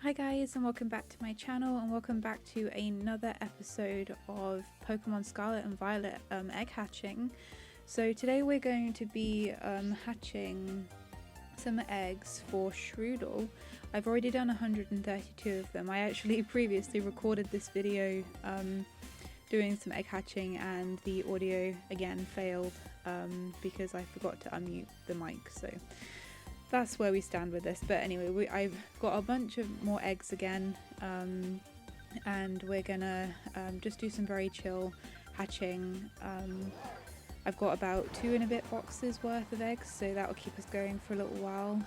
Hi guys, and welcome back to my channel, and welcome back to another episode of Pokemon Scarlet and Violet egg hatching. So today we're going to be hatching some eggs for Shroodle. I've already done 132 of them. I actually previously recorded this video doing some egg hatching, and the audio again failed because I forgot to unmute the mic. So that's where we stand with this. But anyway, I've got a bunch of more eggs again, and we're gonna just do some very chill hatching. I've got about 2 and a bit boxes worth of eggs, so that will keep us going for a little while.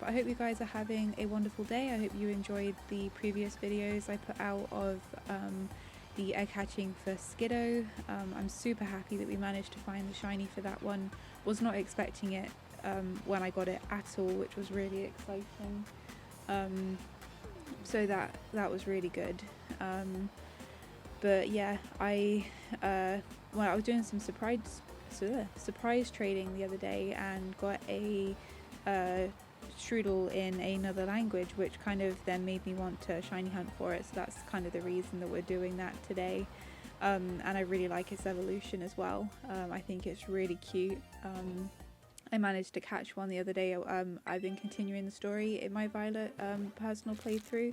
But I hope you guys are having a wonderful day. I hope you enjoyed the previous videos I put out of the egg hatching for Skiddo. I'm super happy that we managed to find the shiny for that one. Was not expecting it when I got it at all, which was really exciting. So that was really good. But yeah, I was doing some surprise trading the other day and got a Shroodle in another language, which kind of then made me want to shiny hunt for it. So that's kind of the reason that we're doing that today. And I really like its evolution as well. I think it's really cute. I managed to catch one the other day. I've been continuing the story in my Violet personal playthrough,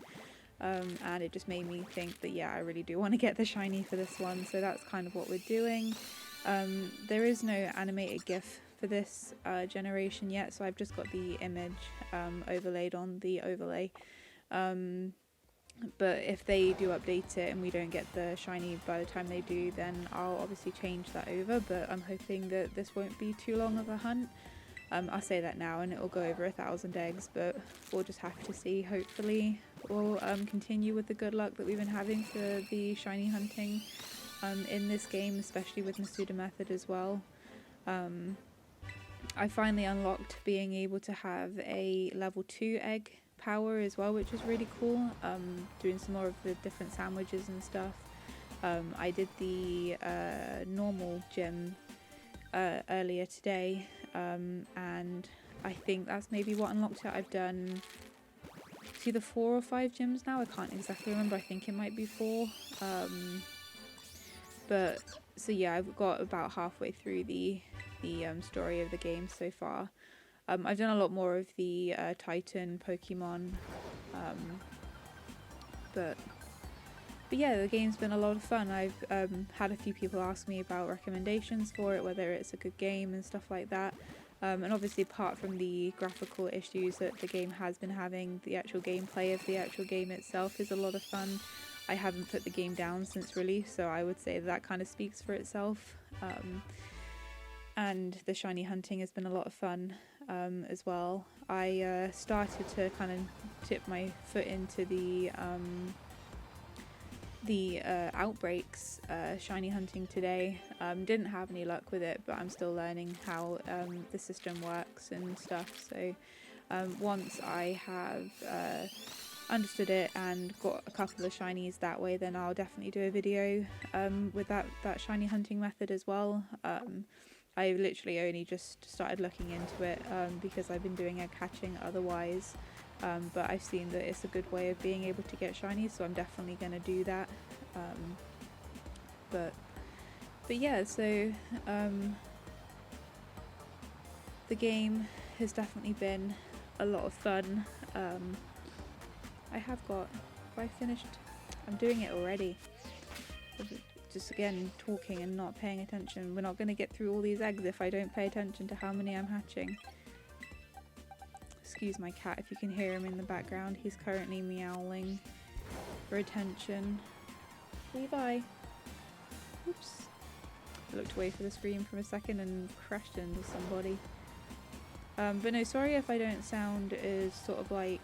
and it just made me think that yeah, I really do want to get the shiny for this one, so that's kind of what we're doing. There is no animated GIF for this generation yet, so I've just got the image overlaid on the overlay. But if they do update it and we don't get the shiny by the time they do, then I'll obviously change that over, but I'm hoping that this won't be too long of a hunt. I'll say that now and it'll go over 1,000 eggs, but we'll just have to see. Hopefully we'll continue with the good luck that we've been having for the shiny hunting in this game, especially with Masuda method as well. I finally unlocked being able to have a level 2 egg power as well, which is really cool. Doing some more of the different sandwiches and stuff. I did the normal gym earlier today, and I think that's maybe what unlocked it. I've done either 4 or 5 gyms now, I can't exactly remember. I think it might be 4. But so yeah, I've got about halfway through the story of the game so far. I've done a lot more of the Titan Pokemon, but yeah, the game's been a lot of fun. I've had a few people ask me about recommendations for it, whether it's a good game and stuff like that. And obviously, apart from the graphical issues that the game has been having, the actual gameplay of the actual game itself is a lot of fun. I haven't put the game down since release, so I would say that kind of speaks for itself. And the shiny hunting has been a lot of fun as well. I started to kind of tip my foot into the outbreaks shiny hunting today. Didn't have any luck with it, but I'm still learning how the system works and stuff. So once I have understood it and got a couple of shinies that way, then I'll definitely do a video with that shiny hunting method as well. I literally only just started looking into it because I've been doing egg hatching otherwise, but I've seen that it's a good way of being able to get shinies, so I'm definitely going to do that. But yeah, so the game has definitely been a lot of fun. Have I finished? I'm doing it already. Just again talking and not paying attention. We're not going to get through all these eggs if I don't pay attention to how many I'm hatching. Excuse my cat if you can hear him in the background. He's currently meowing for attention. Levi! Oops. I looked away for the screen for a second and crashed into somebody. But no, sorry if I don't sound as sort of like...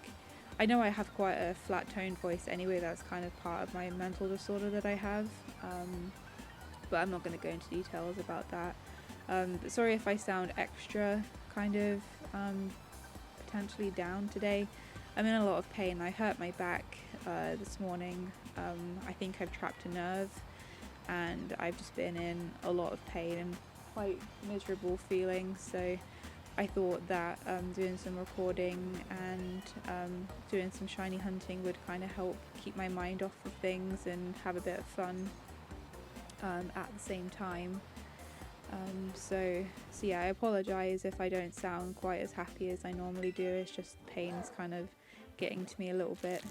I know I have quite a flat toned voice anyway, that's kind of part of my mental disorder that I have, but I'm not going to go into details about that. But sorry if I sound extra kind of potentially down today. I'm in a lot of pain. I hurt my back this morning. I think I've trapped a nerve, and I've just been in a lot of pain and quite miserable feeling, so I thought that doing some recording and doing some shiny hunting would kind of help keep my mind off of things and have a bit of fun at the same time. So yeah, I apologise if I don't sound quite as happy as I normally do. It's just pain's kind of getting to me a little bit.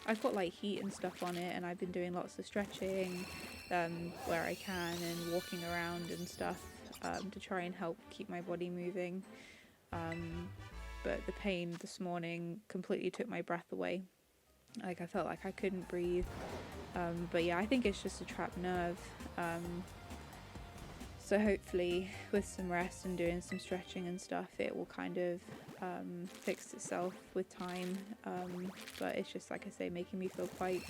I've got like heat and stuff on it, and I've been doing lots of stretching where I can and walking around and stuff to try and help keep my body moving. But the pain this morning completely took my breath away. Like I felt like I couldn't breathe. But yeah, I think it's just a trapped nerve. So hopefully with some rest and doing some stretching and stuff, it will kind of fix itself with time. But it's just, like I say, making me feel quite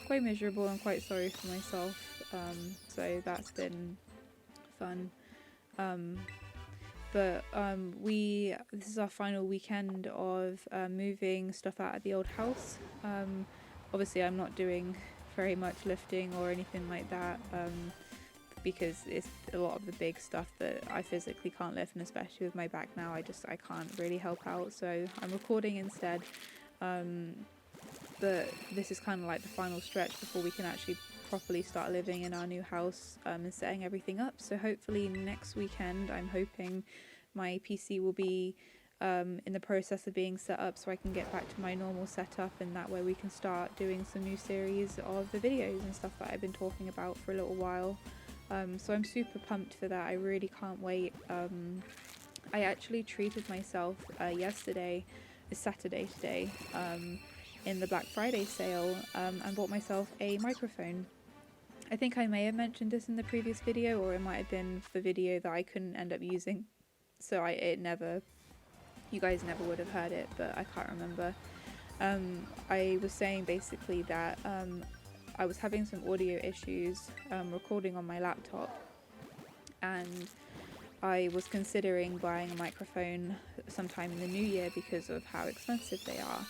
miserable and quite sorry for myself. So that's been fun. But this is our final weekend of moving stuff out of the old house. Obviously I'm not doing very much lifting or anything like that, because it's a lot of the big stuff that I physically can't lift, and especially with my back now, I can't really help out, so I'm recording instead. But this is kind of like the final stretch before we can actually properly start living in our new house and setting everything up. So hopefully next weekend, I'm hoping my PC will be in the process of being set up so I can get back to my normal setup, and that way we can start doing some new series of the videos and stuff that I've been talking about for a little while. So I'm super pumped for that. I really can't wait. I actually treated myself yesterday, it's Saturday today, in the Black Friday sale, and bought myself a microphone. I think I may have mentioned this in the previous video, or it might have been the video that I couldn't end up using, so you guys never would have heard it, but I can't remember. I was saying basically that I was having some audio issues recording on my laptop, and I was considering buying a microphone sometime in the new year because of how expensive they are.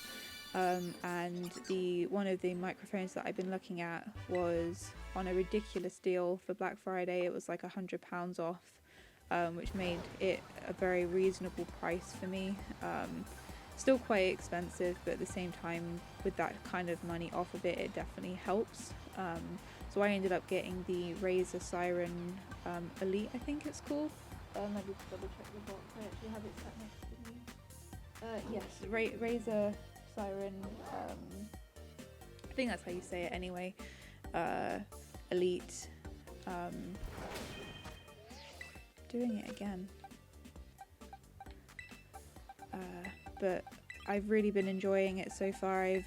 And one of the microphones that I've been looking at was on a ridiculous deal for Black Friday. It was like £100 off, which made it a very reasonable price for me. Still quite expensive, but at the same time, with that kind of money off of it, it definitely helps. So I ended up getting the Razer Siren Elite, I think it's called. Let me just double check the box. I actually have it sat next to me. Yes, Razer Siren, I think that's how you say it anyway. Elite. Doing it again. But I've really been enjoying it so far. I've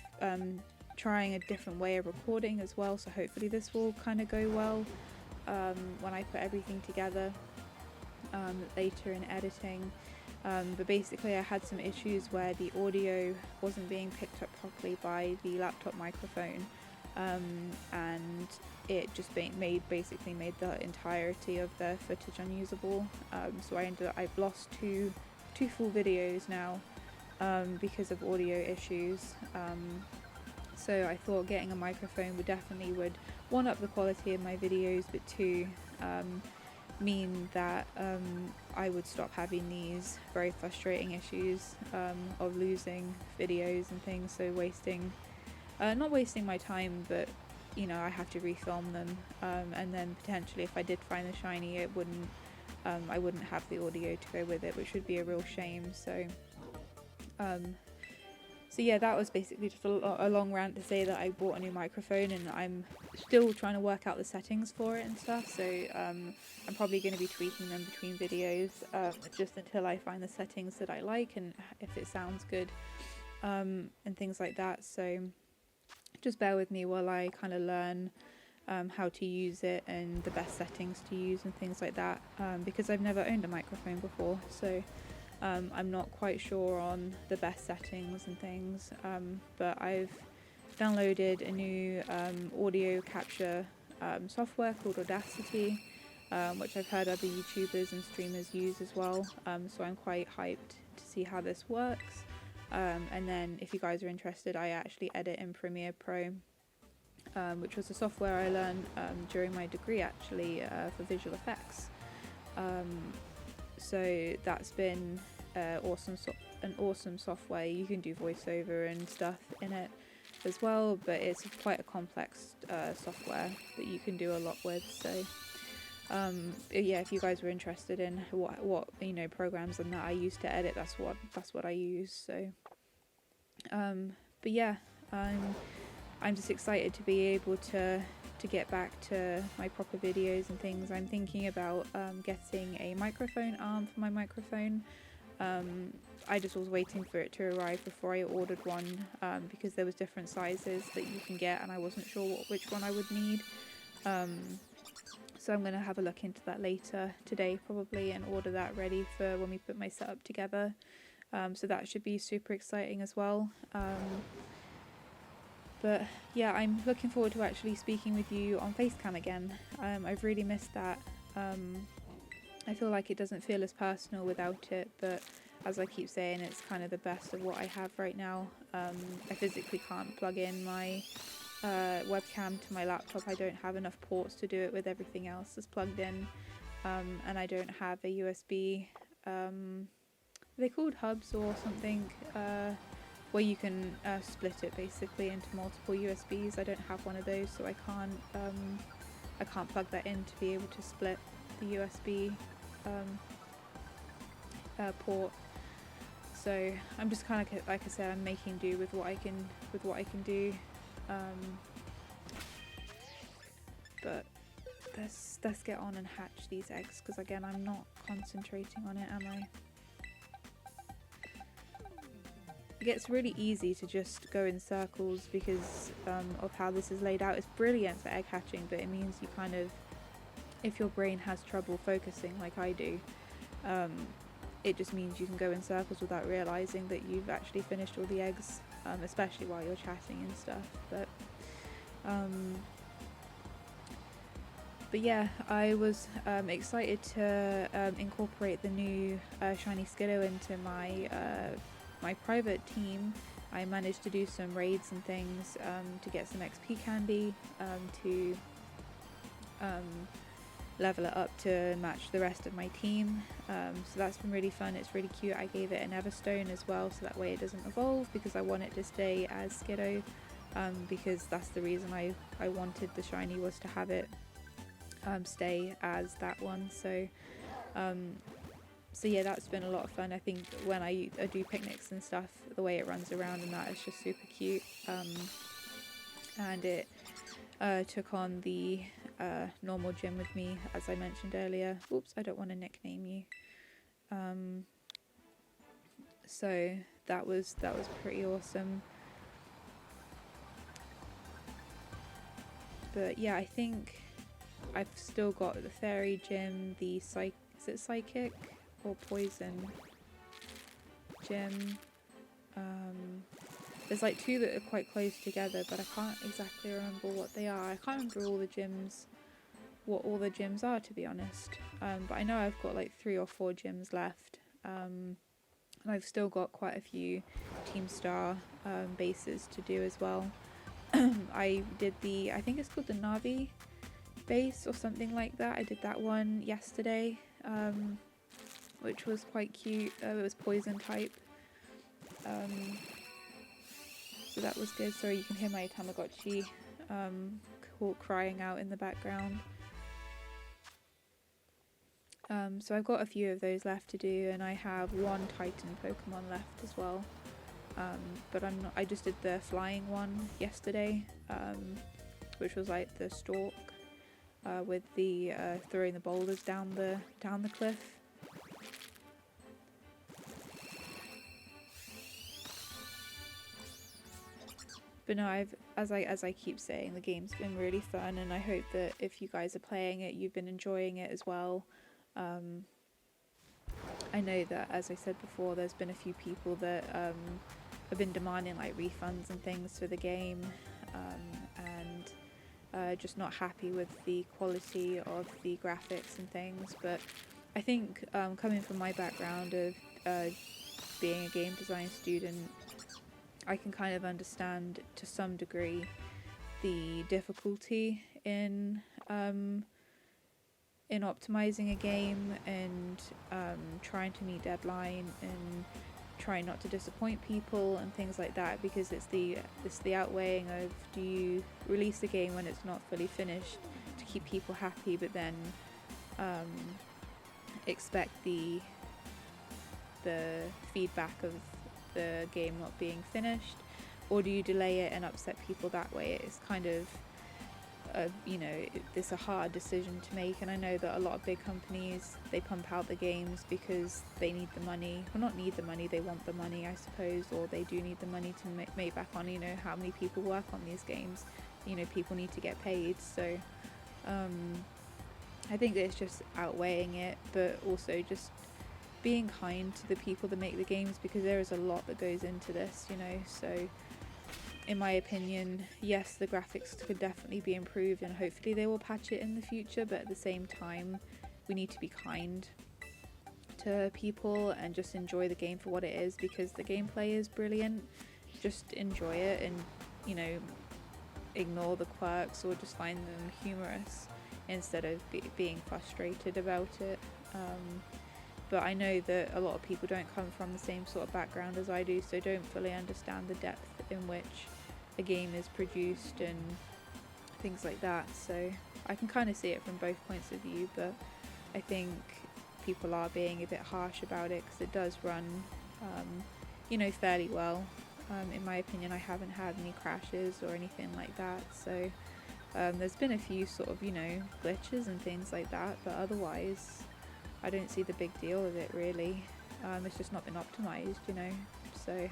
trying a different way of recording as well, so hopefully this will kind of go well when I put everything together later in editing. But basically I had some issues where the audio wasn't being picked up properly by the laptop microphone, and it just basically made the entirety of the footage unusable. So I've lost two full videos now because of audio issues. So I thought getting a microphone would one, up the quality of my videos, but two, mean that I would stop having these very frustrating issues of losing videos and things, so not wasting my time, but I have to refilm them, and then potentially if I did find the shiny, I wouldn't have the audio to go with it, which would be a real shame. So yeah, that was basically just a long rant to say that I bought a new microphone, and I'm still trying to work out the settings for it and stuff, so I'm probably going to be tweaking them between videos, just until I find the settings that I like and if it sounds good, and things like that. So just bear with me while I kind of learn how to use it and the best settings to use and things like that, because I've never owned a microphone before, so I'm not quite sure on the best settings and things, but I've downloaded a new audio capture software called Audacity, which I've heard other YouTubers and streamers use as well, so I'm quite hyped to see how this works. And then if you guys are interested, I actually edit in Premiere Pro, which was a software I learned during my degree actually, for visual effects. So that's been an awesome software. You can do voiceover and stuff in it as well, but it's quite a complex software that you can do a lot with. So yeah, if you guys were interested in what you know, programs and that I use to edit, that's what I use. So but yeah, I'm just excited to be able to get back to my proper videos and things. I'm thinking about getting a microphone arm for my microphone. I just was waiting for it to arrive before I ordered one, because there was different sizes that you can get and I wasn't sure which one I would need. So I'm going to have a look into that later today probably and order that ready for when we put my setup together. So that should be super exciting as well. But yeah, I'm looking forward to actually speaking with you on Facecam again. I've really missed that. I feel like it doesn't feel as personal without it, but as I keep saying, it's kind of the best of what I have right now. I physically can't plug in my webcam to my laptop. I don't have enough ports to do it with. Everything else is plugged in, and I don't have a USB, are they called hubs or something, where you can split it basically into multiple USBs. I don't have one of those, so I can't plug that in to be able to split the USB port. So I'm just kind of, like I said, I'm making do with what I can do. But let's get on and hatch these eggs, because again, I'm not concentrating on it, am I? It gets really easy to just go in circles because of how this is laid out. It's brilliant for egg hatching, but it means you kind of, if your brain has trouble focusing like I do, it just means you can go in circles without realizing that you've actually finished all the eggs, especially while you're chatting and stuff. But yeah, I was excited to incorporate the new shiny Skiddo into my my private team. I managed to do some raids and things to get some XP candy, to level it up to match the rest of my team. So that's been really fun. It's really cute. I gave it an Everstone as well, so that way it doesn't evolve, because I want it to stay as Skiddo, because that's the reason I wanted the shiny, was to have it stay as that one. So so yeah, that's been a lot of fun. I think when I do picnics and stuff, the way it runs around and that is just super cute. And it took on the normal gym with me, as I mentioned earlier. Oops, I don't want to nickname you. So that was pretty awesome. But yeah, I think I've still got the fairy gym, the is it psychic or poison gym? There's like two that are quite close together, but I can't exactly remember what they are. I can't remember what all the gyms are, to be honest. But I know I've got like 3 or 4 gyms left, and I've still got quite a few Team Star bases to do as well. I did I think it's called the Navi base or something like that. I did that one yesterday, which was quite cute. It was poison type, so that was good. Sorry, you can hear my Tamagotchi crying out in the background. So I've got a few of those left to do, and I have 1 Titan Pokemon left as well. But I just did the flying one yesterday, which was like the Stork, with the throwing the boulders down the cliff. But no, as I keep saying, the game's been really fun, and I hope that if you guys are playing it, you've been enjoying it as well. I know that, as I said before, there's been a few people that have been demanding like refunds and things for the game, and just not happy with the quality of the graphics and things. But I think coming from my background of being a game design student, I can kind of understand to some degree the difficulty in in optimizing a game and trying to meet deadline and trying not to disappoint people and things like that, because it's the outweighing of, do you release the game when it's not fully finished to keep people happy, but then expect the feedback of the game not being finished, or do you delay it and upset people that way? It's kind of it's a hard decision to make, and I know that a lot of big companies, they pump out the games because they need the money. Well, not need the money, they want the money, I suppose, or they do need the money to make back on, how many people work on these games. People need to get paid, so I think it's just outweighing it, but also just being kind to the people that make the games, because there is a lot that goes into this, so in my opinion, yes, the graphics could definitely be improved and hopefully they will patch it in the future, but at the same time we need to be kind to people and just enjoy the game for what it is, because the gameplay is brilliant. Just enjoy it and ignore the quirks or just find them humorous instead of being frustrated about it. But I know that a lot of people don't come from the same sort of background as I do, so don't fully understand the depth in which a game is produced and things like that. So I can kind of see it from both points of view, but I think people are being a bit harsh about it because it does run, fairly well. In my opinion, I haven't had any crashes or anything like that. So there's been a few sort of, glitches and things like that, but otherwise I don't see the big deal with it really. It's just not been optimized, so.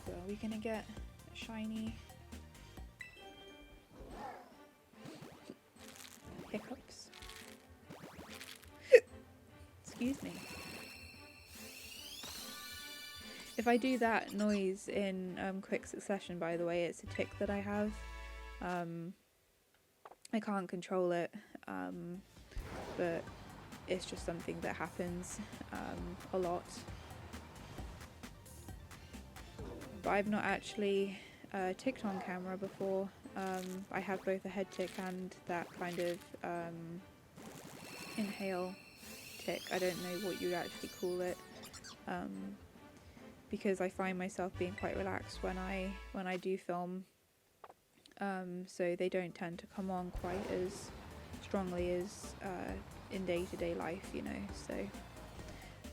So are we gonna get a shiny? Hiccups. Excuse me. If I do that noise in quick succession, by the way, it's a tick that I have. I can't control it, but it's just something that happens a lot. But I've not actually ticked on camera before. I have both a head tick and that kind of inhale tick. I don't know what you'd actually call it, because I find myself being quite relaxed when I do film. So they don't tend to come on quite as strongly as in day-to-day life, so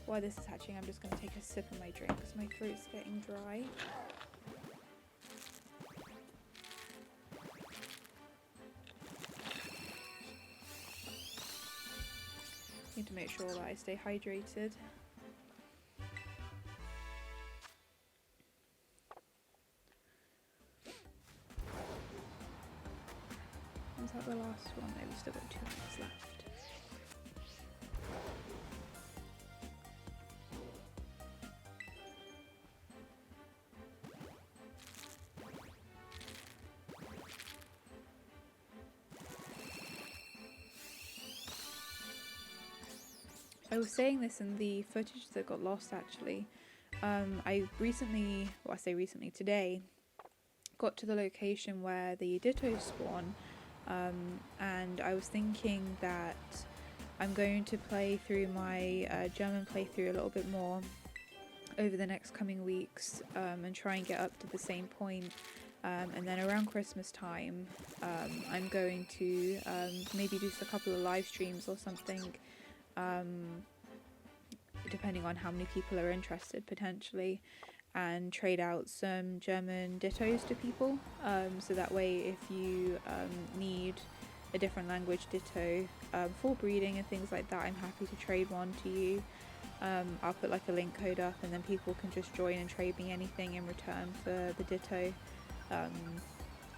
while this is hatching, I'm just going to take a sip of my drink because my throat's getting dry. Need to make sure that I stay hydrated. Is that the last one? No, we've still got 2 minutes left. I was saying this in the footage that got lost actually. I recently, well I say recently, today, got to the location where the Dittos spawn, and I was thinking that I'm going to play through my German playthrough a little bit more over the next coming weeks, and try and get up to the same point, and then around Christmas time I'm going to maybe do a couple of live streams or something, depending on how many people are interested potentially, and trade out some German dittos to people, so that way if you need a different language ditto for breeding and things like that, I'm happy to trade one to you. I'll put like a link code up and then people can just join and trade me anything in return for the ditto,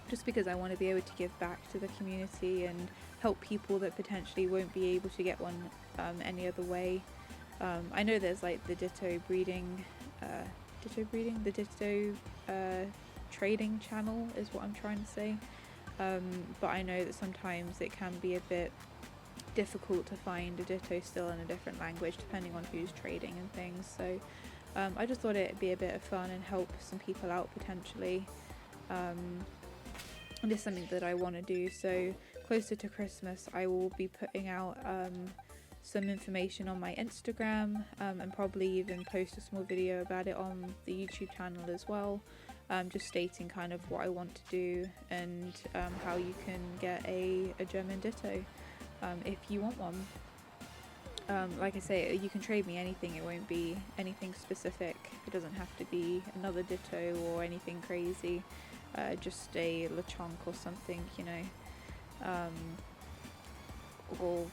just because I want to be able to give back to the community and help people that potentially won't be able to get one any other way. I know there's like the ditto breeding, the ditto trading channel is what I'm trying to say, but I know that sometimes it can be a bit difficult to find a ditto still in a different language depending on who's trading and things, so I just thought it'd be a bit of fun and help some people out potentially. And it's something that I want to do. So closer to Christmas, I will be putting out some information on my Instagram, and probably even post a small video about it on the YouTube channel as well, just stating kind of what I want to do, and how you can get a German Ditto if you want one. Like I say, you can trade me anything, it won't be anything specific, it doesn't have to be another Ditto or anything crazy, just a Lechonk or something, you know, or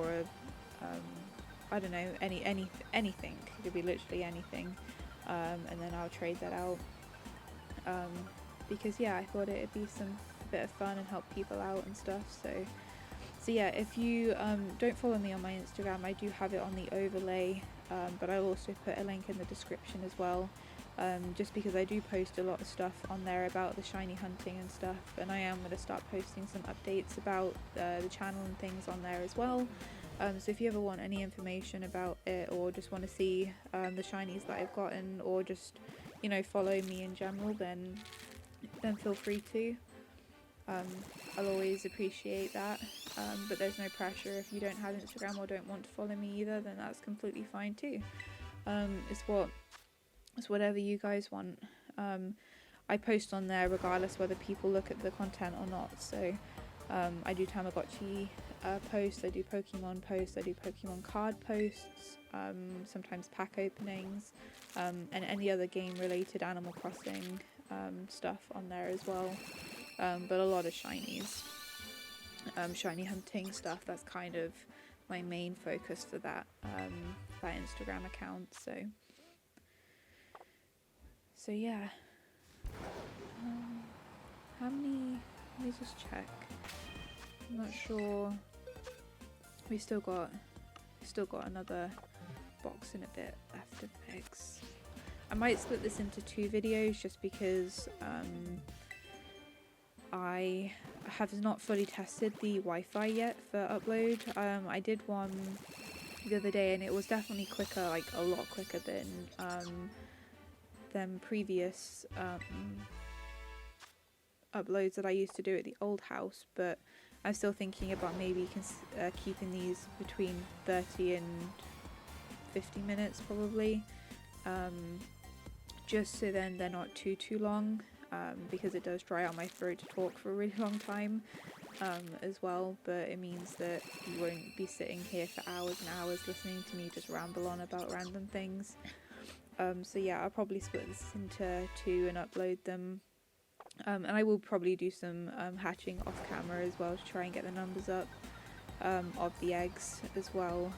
a, I don't know, anything, it could be literally anything, and then I'll trade that out, because yeah, I thought it'd be a bit of fun and help people out and stuff. So yeah, if you don't follow me on my Instagram, I do have it on the overlay, but I'll also put a link in the description as well, just because I do post a lot of stuff on there about the shiny hunting and stuff, and I am going to start posting some updates about the channel and things on there as well. So if you ever want any information about it, or just want to see the shinies that I've gotten, or just, you know, follow me in general, then feel free to. I'll always appreciate that, but there's no pressure. If you don't have Instagram or don't want to follow me either, then that's completely fine too. It's whatever you guys want. I post on there regardless whether people look at the content or not. So I do Tamagotchi posts, I do Pokemon posts, I do Pokemon card posts, sometimes pack openings, and any other game related Animal Crossing stuff on there as well. But a lot of shinies, shiny hunting stuff. That's kind of my main focus for that Instagram account. So yeah. How many? Let me just check. I'm not sure. We still got another box in a bit left of eggs. I might split this into 2 videos just because I have not fully tested the Wi-Fi yet for upload. I did one the other day and it was definitely quicker, like a lot quicker than previous uploads that I used to do at the old house, but I'm still thinking about maybe keeping these between 30 and 50 minutes probably, just so then they're not too long, because it does dry out my throat to talk for a really long time as well, but it means that you won't be sitting here for hours and hours listening to me just ramble on about random things. So yeah, I'll probably split this into 2 and upload them. And I will probably do some hatching off camera as well to try and get the numbers up of the eggs as well.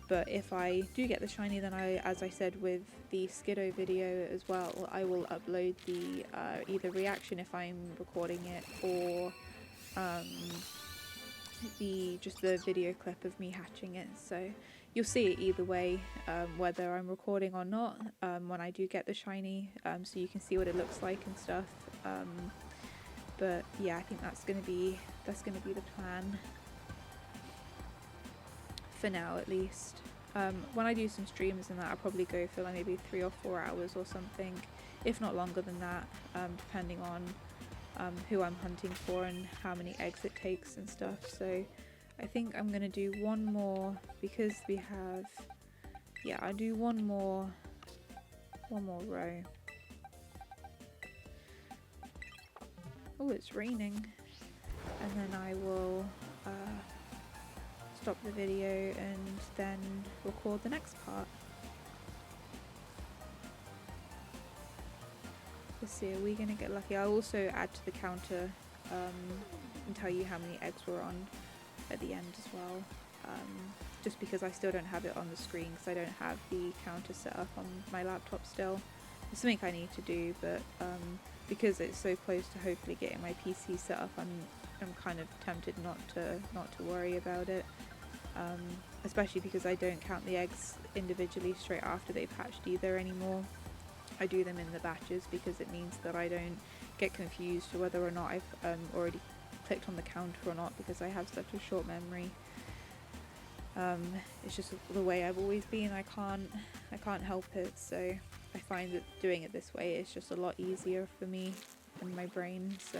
But if I do get the shiny, then as I said with the Skiddo video as well, I will upload the either reaction if I'm recording it, or just the video clip of me hatching it. So you'll see it either way, whether I'm recording or not, when I do get the shiny, so you can see what it looks like and stuff. But yeah, I think that's gonna be the plan for now, at least. When I do some streams and that, I'll probably go for like maybe 3 or 4 hours or something, if not longer than that, depending on who I'm hunting for and how many eggs it takes and stuff. So I think I'm gonna do one more, because we have, yeah, I'll do one more row. Oh, it's raining. And then I will stop the video and then record the next part. Let's see, are we gonna get lucky? I'll also add to the counter and tell you how many eggs we're on at the end as well, just because I still don't have it on the screen, because I don't have the counter set up on my laptop still. It's something I need to do, but because it's so close to hopefully getting my PC set up, I'm kind of tempted not to worry about it, especially because I don't count the eggs individually straight after they've hatched either anymore. I do them in the batches because it means that I don't get confused to whether or not I've already clicked on the counter or not, because I have such a short memory. It's just the way I've always been. I can't help it, so I find that doing it this way is just a lot easier for me. in my brain, so.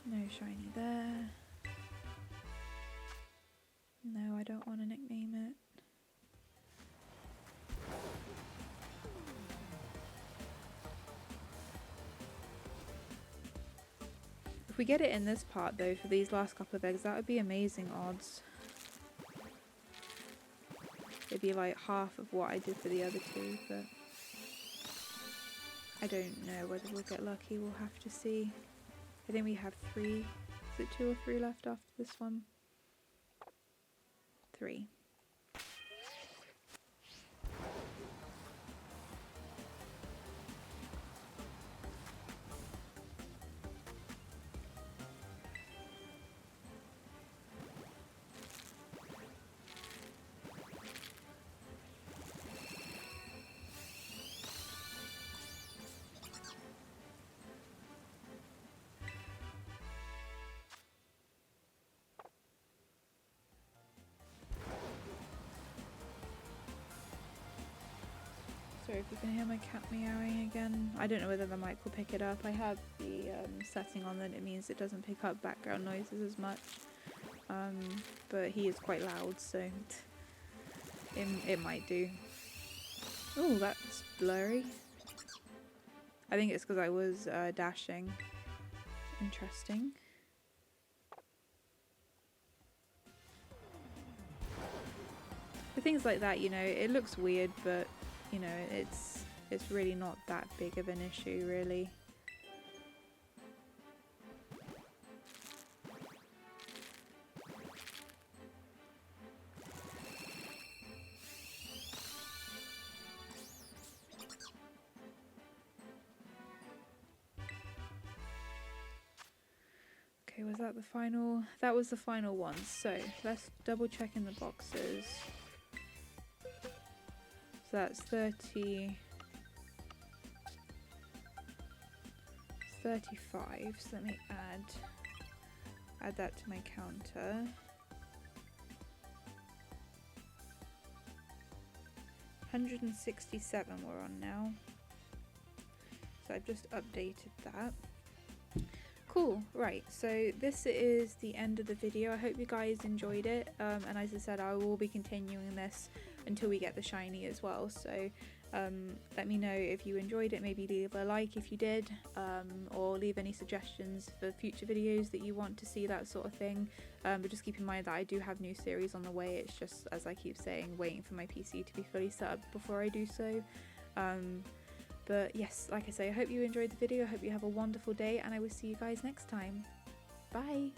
No shiny there. No, I don't want to nickname it. If we get it in this part though, for these last couple of eggs, that would be amazing odds. It'd be like half of what I did for the other two, but I don't know whether we'll get lucky. We'll have to see. I think we have 3. Is it 2 or 3 left after this one? 3. Sorry if you can hear my cat meowing again. I don't know whether the mic will pick it up. I have the setting on that it means it doesn't pick up background noises as much. But he is quite loud, so it might do. Oh, that's blurry. I think it's because I was dashing. Interesting. For things like that, you know, it looks weird, but you know, it's really not that big of an issue, really. Okay, was that the final? That was the final one. So let's double check in the boxes. So that's 30, 35, so let me add that to my counter. 167 we're on now. So I've just updated that. Cool, right, so this is the end of the video. I hope you guys enjoyed it, and as I said, I will be continuing this until we get the shiny as well, so let me know if you enjoyed it. Maybe leave a like if you did, or leave any suggestions for future videos that you want to see, that sort of thing, but just keep in mind that I do have new series on the way. It's just, as I keep saying, waiting for my PC to be fully set up before I do so. But yes, like I say, I hope you enjoyed the video. I hope you have a wonderful day, and I will see you guys next time. Bye!